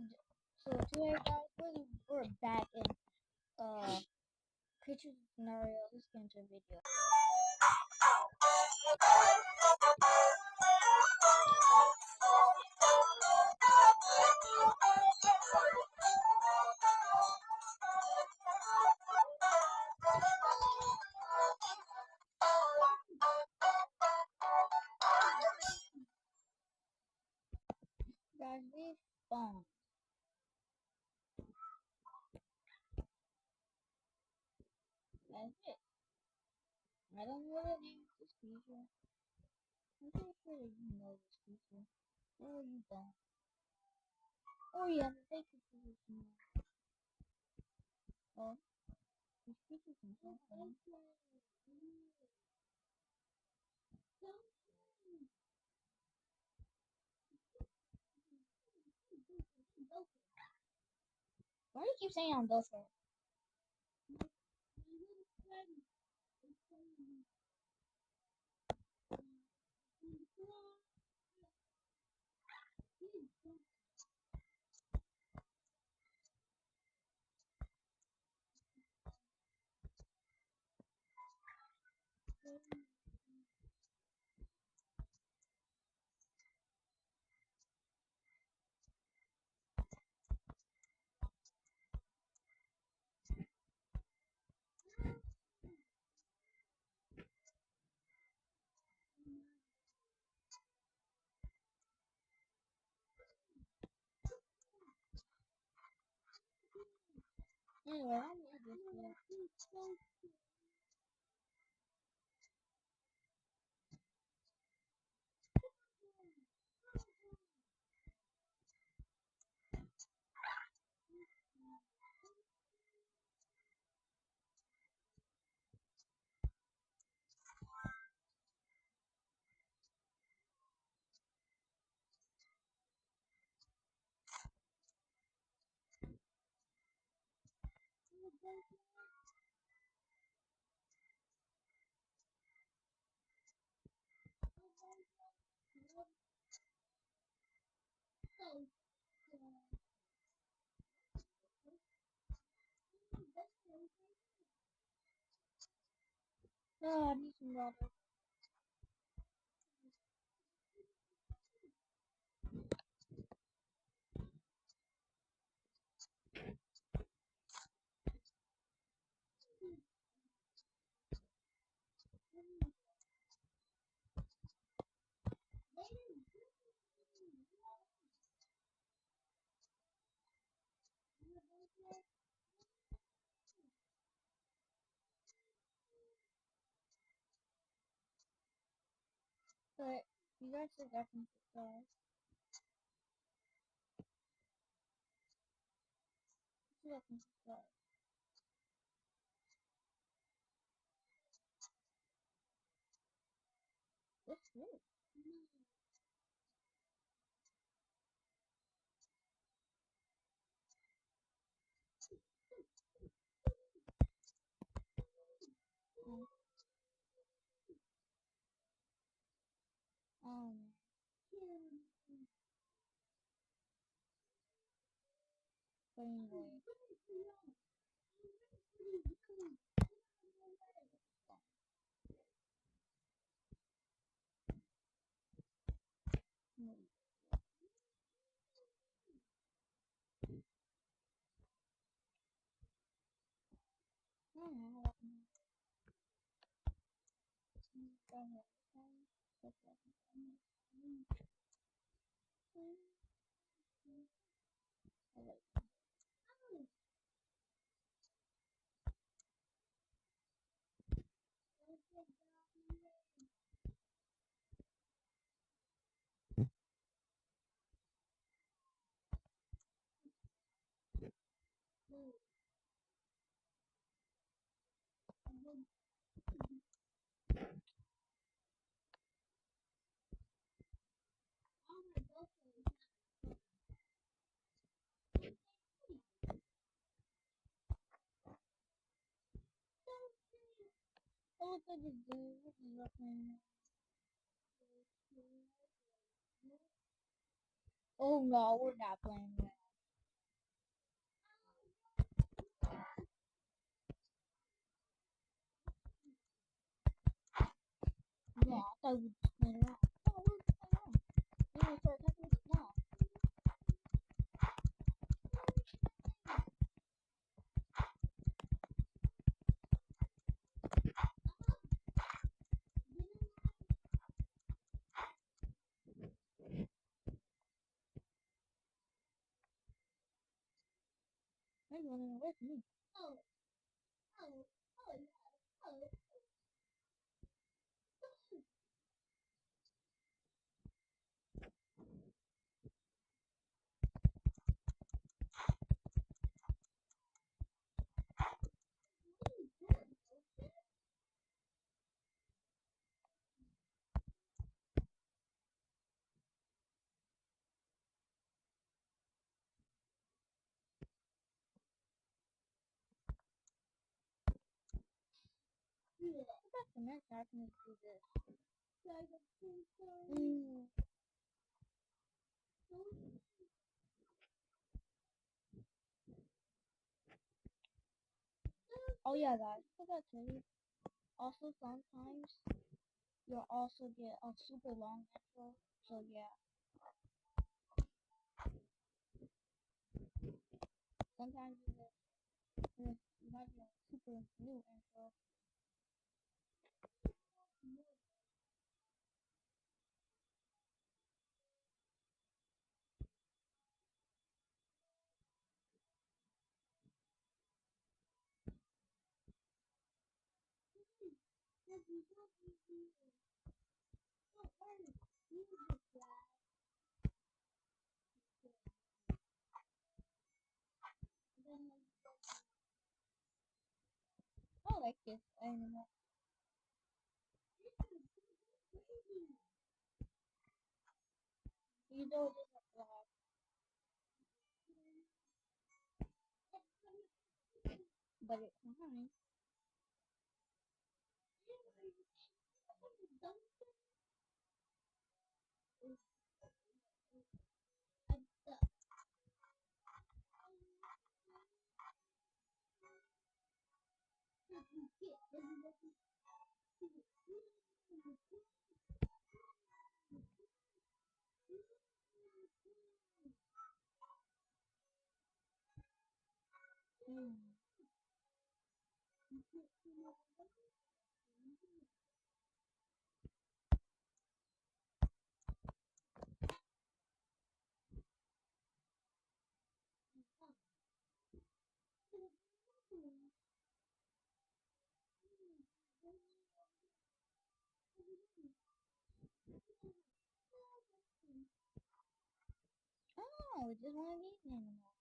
So today, guys, we're back in creature scenario. Let's get into a video. Guys, we spawned. That's it. I don't know the name of this creature. I'm pretty sure that you know this creature. Or you don't. Oh yeah, the fake creature you know. Oh, this creature's in something. Why do you keep saying I'm Gopher? Anyway, I need this one. Oh, I need some water. But you guys should definitely subscribe. You should definitely subscribe. What's this? Oh, man. But anyway. Oh, look at this dude. What is up, man? Oh no, we're not playing that. thought we just played around. No, we're just playing around. We need to start attacking this now. They're running away from me. Oh, oh, oh, oh. That's the next I can do this. Mm. Oh yeah, guys, I forgot to tell you. Also, sometimes you'll also get a super long intro. So yeah, sometimes you might get a super new intro. I like this anime. You know it isn't vlog, but it's fine. Mm. Oh, it's just one of these anymore.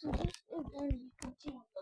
So this is going to be continued.